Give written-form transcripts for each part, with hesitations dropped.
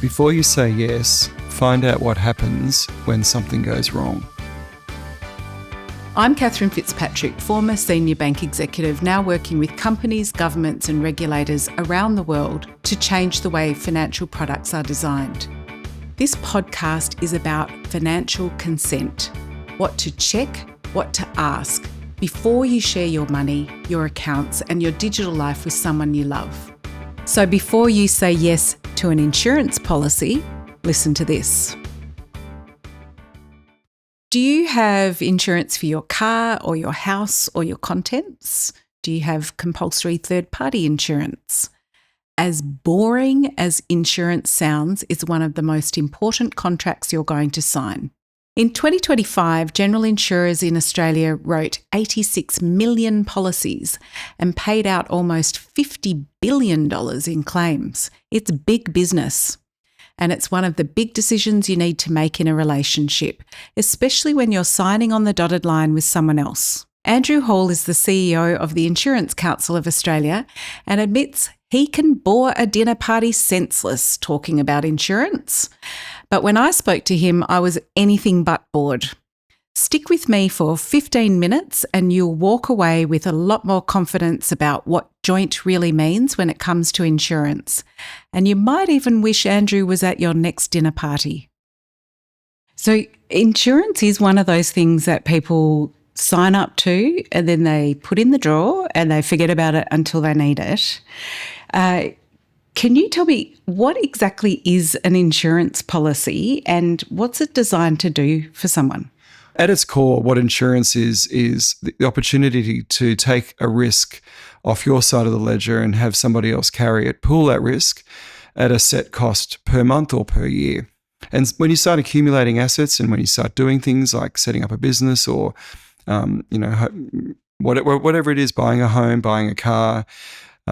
Before you say yes, find out what happens when something goes wrong. I'm Catherine Fitzpatrick, former senior bank executive, now working with companies, governments and regulators around the world to change the way financial products are designed. This podcast is about financial consent, what to check, what to ask before you share your money, your accounts and your digital life with someone you love. So before you say yes to an insurance policy, listen to this. Do you have insurance for your car or your house or your contents? Do you have compulsory third-party insurance? As boring as insurance sounds, it's one of the most important contracts you're going to sign. In 2025, general insurers in Australia wrote 86 million policies and paid out almost $50 billion in claims. It's big business. And it's one of the big decisions you need to make in a relationship, especially when you're signing on the dotted line with someone else. Andrew Hall is the CEO of the Insurance Council of Australia and admits he can bore a dinner party senseless talking about insurance. But when I spoke to him, I was anything but bored. Stick with me for 15 minutes and you'll walk away with a lot more confidence about what joint really means when it comes to insurance. And you might even wish Andrew was at your next dinner party. So insurance is one of those things that people sign up to and then they put in the drawer and they forget about it until they need it. Can you tell me what exactly is an insurance policy and what's it designed to do for someone? At its core, what insurance is the opportunity to take a risk off your side of the ledger and have somebody else carry it, pool that risk at a set cost per month or per year. And when you start accumulating assets and when you start doing things like setting up a business or, whatever it is, buying a home, buying a car,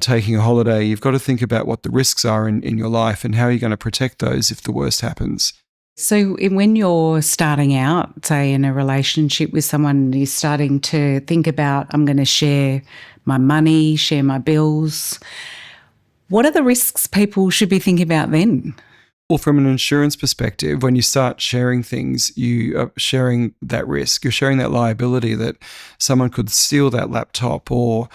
taking a holiday, you've got to think about what the risks are in your life and how you're going to protect those if the worst happens. So when you're starting out, say in a relationship with someone, you're starting to think about, I'm going to share my money, share my bills. What are the risks people should be thinking about then? Well, from an insurance perspective, when you start sharing things, you are sharing that risk. You're sharing that liability that someone could steal that laptop or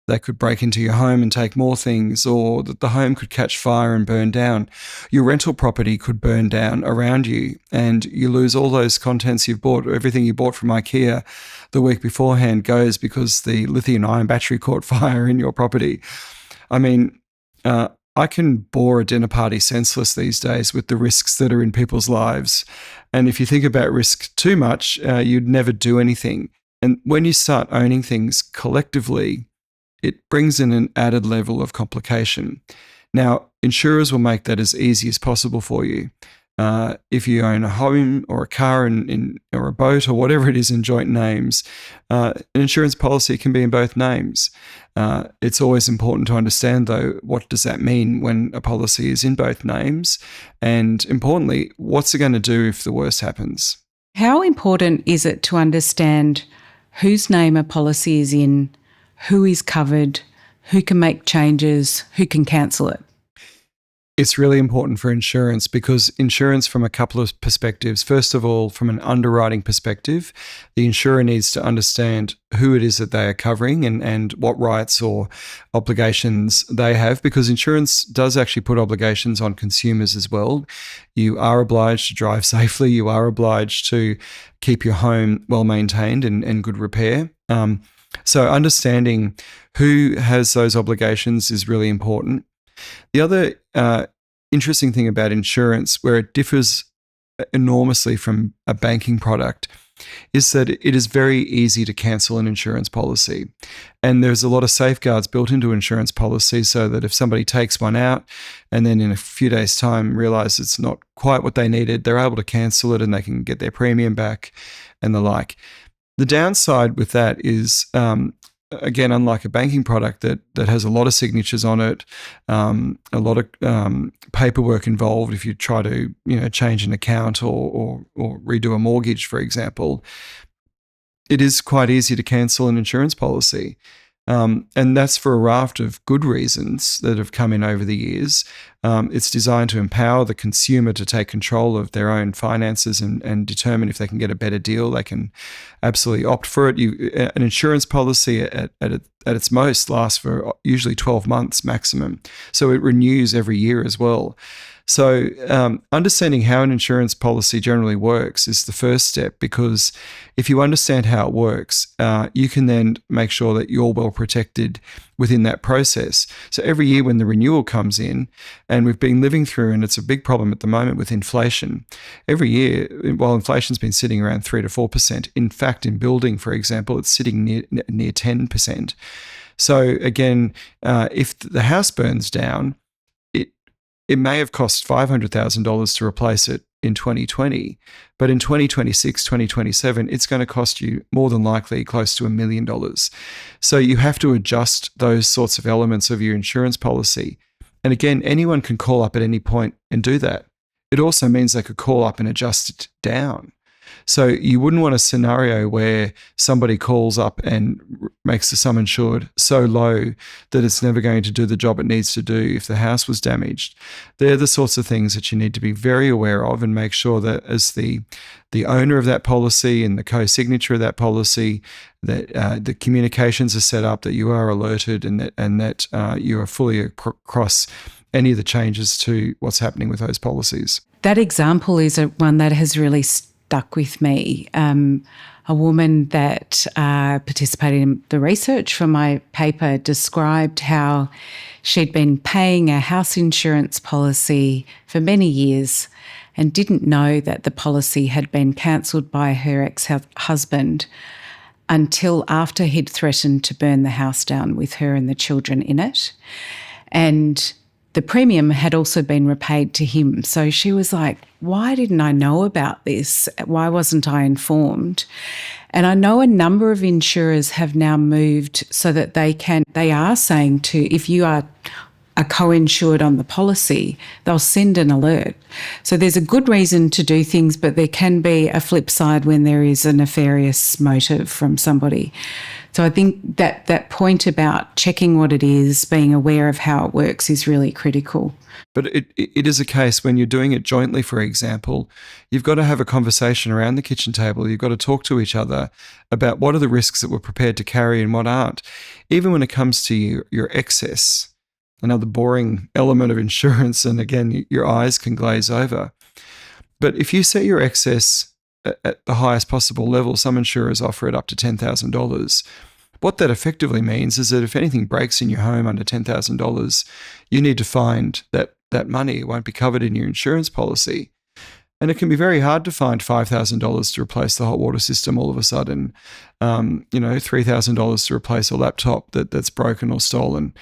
they could break into your home and take more things, or that the home could catch fire and burn down. Your rental property could burn down around you and you lose all those contents you've bought. Everything you bought from IKEA the week beforehand goes because the lithium-ion battery caught fire in your property. I mean, I can bore a dinner party senseless these days with the risks that are in people's lives. And if you think about risk too much, you'd never do anything. And when you start owning things collectively, it brings in an added level of complication. Now, insurers will make that as easy as possible for you. If you own a home or a car or a boat or whatever it is in joint names, an insurance policy can be in both names. It's always important to understand, though, what does that mean when a policy is in both names? And importantly, what's it going to do if the worst happens? How important is it to understand whose name a policy is in, who is covered, who can make changes, who can cancel it? It's really important for insurance because insurance from a couple of perspectives. First of all, from an underwriting perspective, the insurer needs to understand who it is that they are covering and what rights or obligations they have, because insurance does actually put obligations on consumers as well. You are obliged to drive safely. You are obliged to keep your home well maintained and in good repair. So understanding who has those obligations is really important. The other interesting thing about insurance, where it differs enormously from a banking product, is that it is very easy to cancel an insurance policy. And there's a lot of safeguards built into insurance policies so that if somebody takes one out and then in a few days' time realize it's not quite what they needed, they're able to cancel it and they can get their premium back and the like. The downside with that is, again, unlike a banking product that has a lot of signatures on it, a lot of paperwork involved if you try to change an account or redo a mortgage, for example, it is quite easy to cancel an insurance policy. And that's for a raft of good reasons that have come in over the years. It's designed to empower the consumer to take control of their own finances and determine if they can get a better deal. They can absolutely opt for it. An insurance policy at its most lasts for usually 12 months maximum. So it renews every year as well. So understanding how an insurance policy generally works is the first step, because if you understand how it works, you can then make sure that you're well protected within that process. So every year when the renewal comes in, and we've been living through, and it's a big problem at the moment with inflation, every year, while inflation's been sitting around 3 to 4%, in fact, in building, for example, it's sitting near 10%. So again, if the house burns down, it may have cost $500,000 to replace it in 2020, but in 2026, 2027, it's going to cost you more than likely close to $1 million. So you have to adjust those sorts of elements of your insurance policy. And again, anyone can call up at any point and do that. It also means they could call up and adjust it down. So you wouldn't want a scenario where somebody calls up and makes the sum insured so low that it's never going to do the job it needs to do if the house was damaged. They're the sorts of things that you need to be very aware of and make sure that as the owner of that policy and the co-signature of that policy, that the communications are set up, that you are alerted, and that you are fully across any of the changes to what's happening with those policies. That example is one that has really stuck with me. A woman that participated in the research for my paper described how she'd been paying a house insurance policy for many years and didn't know that the policy had been cancelled by her ex-husband until after he'd threatened to burn the house down with her and the children in it. And the premium had also been repaid to him. So she was like, why didn't I know about this? Why wasn't I informed? And I know a number of insurers have now moved so that they are saying if you are co-insured on the policy, they'll send an alert. So there's a good reason to do things, but there can be a flip side when there is a nefarious motive from somebody. So I think that point about checking what it is, being aware of how it works is really critical. But it is a case when you're doing it jointly, for example, you've got to have a conversation around the kitchen table. You've got to talk to each other about what are the risks that we're prepared to carry and what aren't. Even when it comes to your excess, another boring element of insurance, and again, your eyes can glaze over. But if you set your excess at the highest possible level, some insurers offer it up to $10,000. What that effectively means is that if anything breaks in your home under $10,000, you need to find that money. It won't be covered in your insurance policy. And it can be very hard to find $5,000 to replace the hot water system all of a sudden, $3,000 to replace a laptop that's broken or stolen.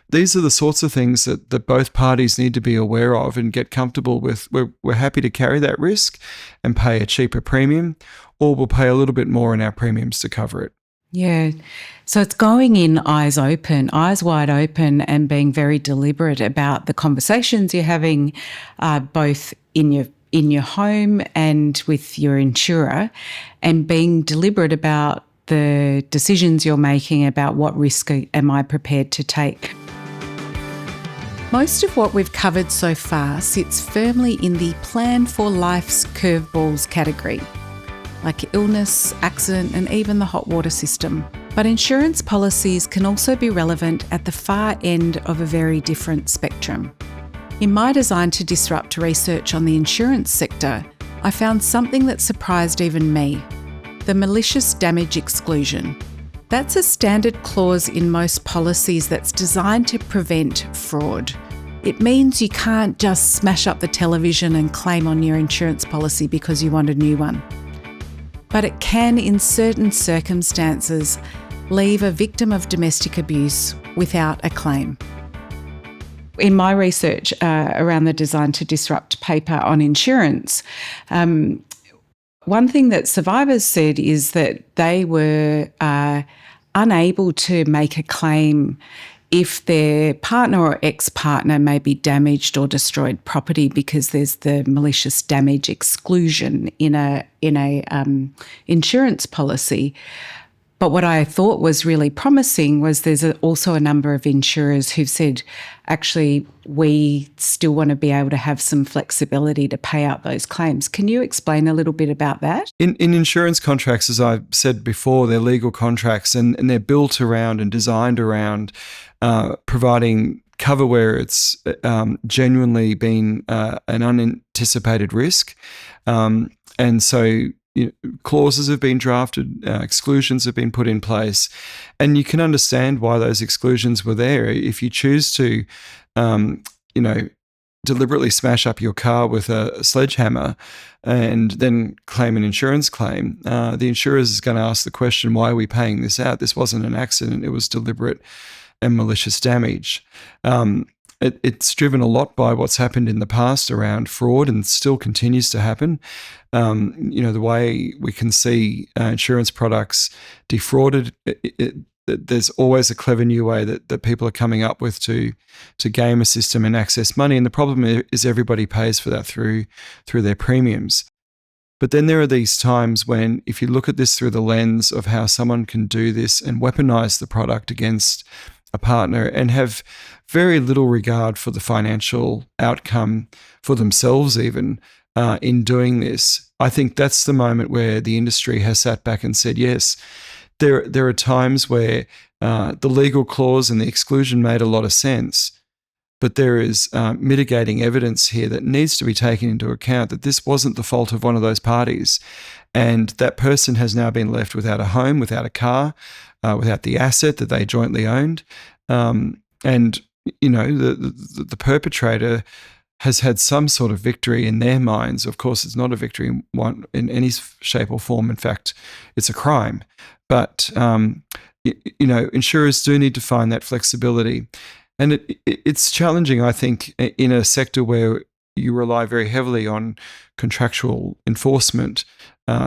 These are the sorts of things that both parties need to be aware of and get comfortable with. We're happy to carry that risk and pay a cheaper premium, or we'll pay a little bit more in our premiums to cover it. Yeah. So it's going in eyes wide open, and being very deliberate about the conversations you're having, both in your home and with your insurer, and being deliberate about the decisions you're making about what risk am I prepared to take. Most of what we've covered so far sits firmly in the plan for life's curveballs category, like illness, accident, and even the hot water system. But insurance policies can also be relevant at the far end of a very different spectrum. In my Design to Disrupt research on the insurance sector, I found something that surprised even me: the malicious damage exclusion. That's a standard clause in most policies that's designed to prevent fraud. It means you can't just smash up the television and claim on your insurance policy because you want a new one. But it can, in certain circumstances, leave a victim of domestic abuse without a claim. In my research around the Design to Disrupt paper on insurance, one thing that survivors said is that they were unable to make a claim if their partner or ex-partner may be damaged or destroyed property, because there's the malicious damage exclusion in a insurance policy. But what I thought was really promising was there's also a number of insurers who've said, actually, we still want to be able to have some flexibility to pay out those claims. Can you explain a little bit about that? In insurance contracts, as I've said before, they're legal contracts and they're built around and designed around providing cover where it's genuinely been an unanticipated risk. And so clauses have been drafted, exclusions have been put in place, and you can understand why those exclusions were there. If you choose to, deliberately smash up your car with a sledgehammer and then claim an insurance claim, the insurer is going to ask the question, why are we paying this out? This wasn't an accident, it was deliberate and malicious damage. It's driven a lot by what's happened in the past around fraud and still continues to happen. The way we can see insurance products defrauded, there's always a clever new way that people are coming up with to game a system and access money. And the problem is everybody pays for that through their premiums. But then there are these times when, if you look at this through the lens of how someone can do this and weaponize the product against a partner and have very little regard for the financial outcome for themselves even in doing this, I think that's the moment where the industry has sat back and said, yes, there are times where the legal clause and the exclusion made a lot of sense, but there is mitigating evidence here that needs to be taken into account that this wasn't the fault of one of those parties. And that person has now been left without a home, without a car, without the asset that they jointly owned. The perpetrator has had some sort of victory in their minds. Of course, it's not a victory in any shape or form. In fact, it's a crime. But, insurers do need to find that flexibility. And it's challenging, I think, in a sector where you rely very heavily on contractual enforcement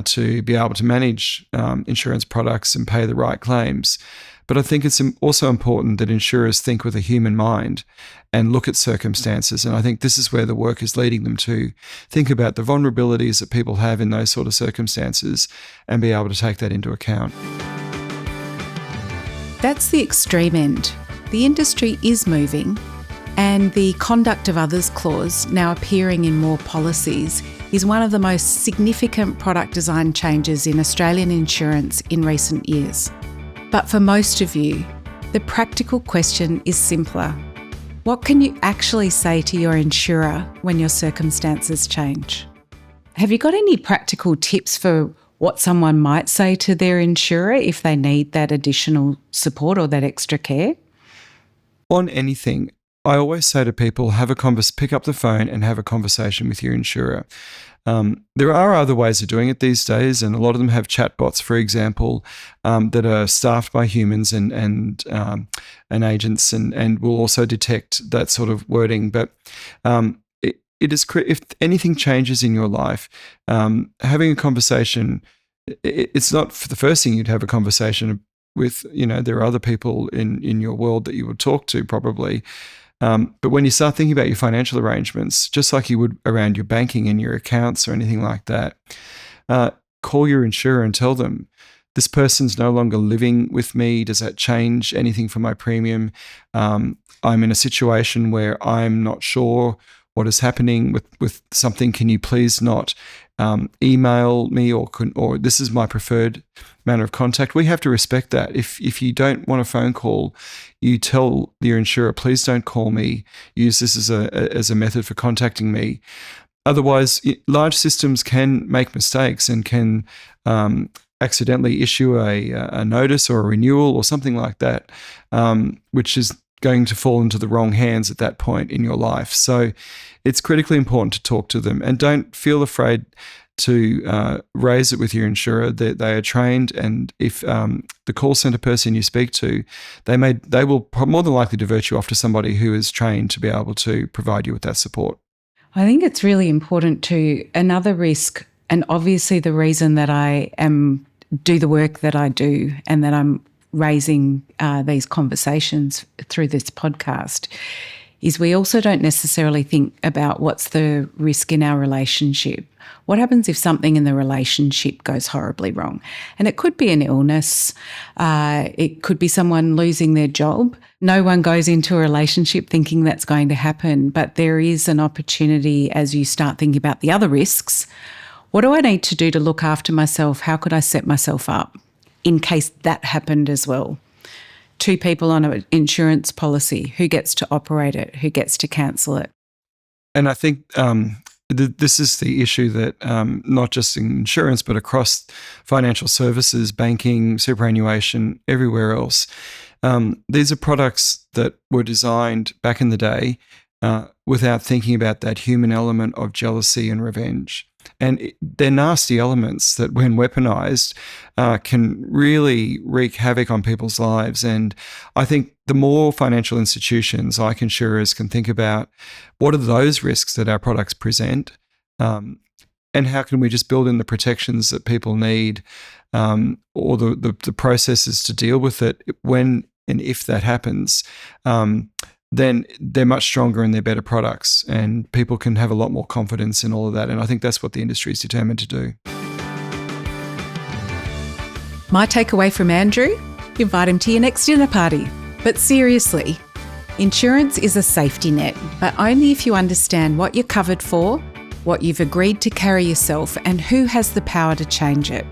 to be able to manage insurance products and pay the right claims. But I think it's also important that insurers think with a human mind and look at circumstances. And I think this is where the work is leading them to think about the vulnerabilities that people have in those sort of circumstances and be able to take that into account. That's the extreme end. The industry is moving, and the conduct of others clause, now appearing in more policies, is one of the most significant product design changes in Australian insurance in recent years. But for most of you, the practical question is simpler. What can you actually say to your insurer when your circumstances change? Have you got any practical tips for what someone might say to their insurer if they need that additional support or that extra care? On anything, I always say to people, pick up the phone and have a conversation with your insurer. There are other ways of doing it these days, and a lot of them have chatbots, for example, that are staffed by humans and agents, and will also detect that sort of wording. But it is if anything changes in your life, having a conversation. It's not the first thing you'd have a conversation with. There are other people in your world that you would talk to probably. But when you start thinking about your financial arrangements, just like you would around your banking and your accounts or anything like that, call your insurer and tell them, this person's no longer living with me. Does that change anything for my premium? I'm in a situation where I'm not sure what is happening with something. Can you please not email me or this is my preferred manner of contact? We have to respect that. If you don't want a phone call, you tell your insurer, please don't call me. Use this as a method for contacting me. Otherwise, large systems can make mistakes and can accidentally issue a notice or a renewal or something like that, which is going to fall into the wrong hands at that point in your life. So it's critically important to talk to them, and don't feel afraid to raise it with your insurer. They are trained, and if the call center person you speak to, they will more than likely divert you off to somebody who is trained to be able to provide you with that support. I think it's really important to another risk, and obviously the reason that I do the work that I do and that I'm raising these conversations through this podcast is we also don't necessarily think about what's the risk in our relationship. What happens if something in the relationship goes horribly wrong? And it could be an illness. It could be someone losing their job. No one goes into a relationship thinking that's going to happen, but there is an opportunity as you start thinking about the other risks. What do I need to do to look after myself? How could I set myself up in case that happened as well? 2 people on an insurance policy, who gets to operate it, who gets to cancel it? And I think this is the issue that not just in insurance, but across financial services, banking, superannuation, everywhere else, these are products that were designed back in the day without thinking about that human element of jealousy and revenge. And they're nasty elements that, when weaponized, can really wreak havoc on people's lives. And I think the more financial institutions, like insurers, can think about what are those risks that our products present, and how can we just build in the protections that people need, or the processes to deal with it when and if that happens, then they're much stronger and they're better products, and people can have a lot more confidence in all of that. And I think that's what the industry is determined to do. My takeaway from Andrew: invite him to your next dinner party. But seriously, insurance is a safety net, but only if you understand what you're covered for, what you've agreed to carry yourself, and who has the power to change it.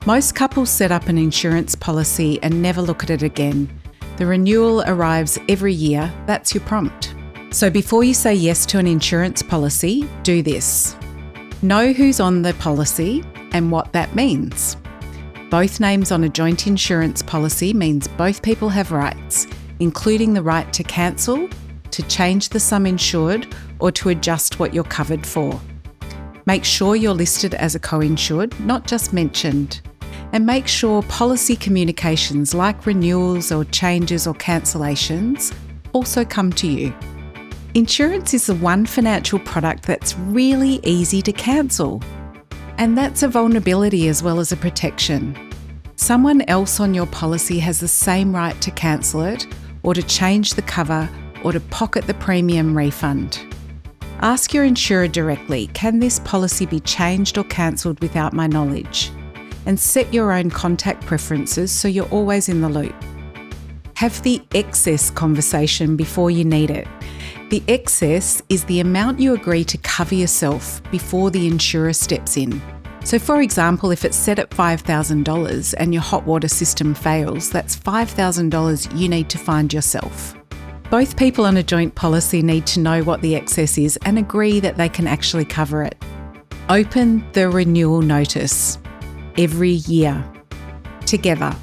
Most couples set up an insurance policy and never look at it again. The renewal arrives every year. That's your prompt. So before you say yes to an insurance policy, do this. Know who's on the policy and what that means. Both names on a joint insurance policy means both people have rights, including the right to cancel, to change the sum insured, or to adjust what you're covered for. Make sure you're listed as a co-insured, not just mentioned. And make sure policy communications like renewals or changes or cancellations also come to you. Insurance is the one financial product that's really easy to cancel. And that's a vulnerability as well as a protection. Someone else on your policy has the same right to cancel it, or to change the cover, or to pocket the premium refund. Ask your insurer directly, can this policy be changed or cancelled without my knowledge? And set your own contact preferences so you're always in the loop. Have the excess conversation before you need it. The excess is the amount you agree to cover yourself before the insurer steps in. So for example, if it's set at $5,000 and your hot water system fails, that's $5,000 you need to find yourself. Both people on a joint policy need to know what the excess is and agree that they can actually cover it. Open the renewal notice every year, together.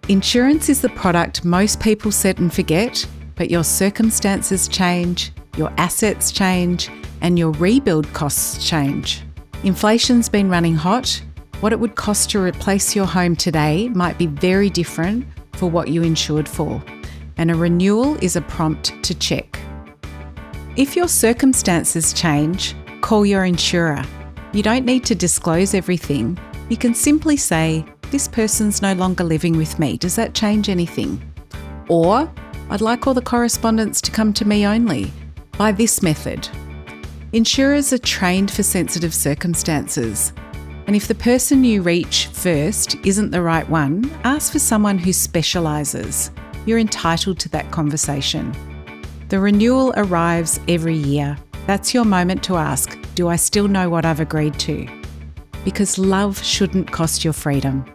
Insurance is the product most people set and forget, but your circumstances change, your assets change, and your rebuild costs change. Inflation's been running hot. What it would cost to replace your home today might be very different for what you insured for, and a renewal is a prompt to check. If your circumstances change, call your insurer. You don't need to disclose everything. You can simply say, this person's no longer living with me. Does that change anything? Or, I'd like all the correspondence to come to me only, by this method. Insurers are trained for sensitive circumstances. And if the person you reach first isn't the right one, ask for someone who specialises. You're entitled to that conversation. The renewal arrives every year. That's your moment to ask, do I still know what I've agreed to? Because love shouldn't cost your freedom.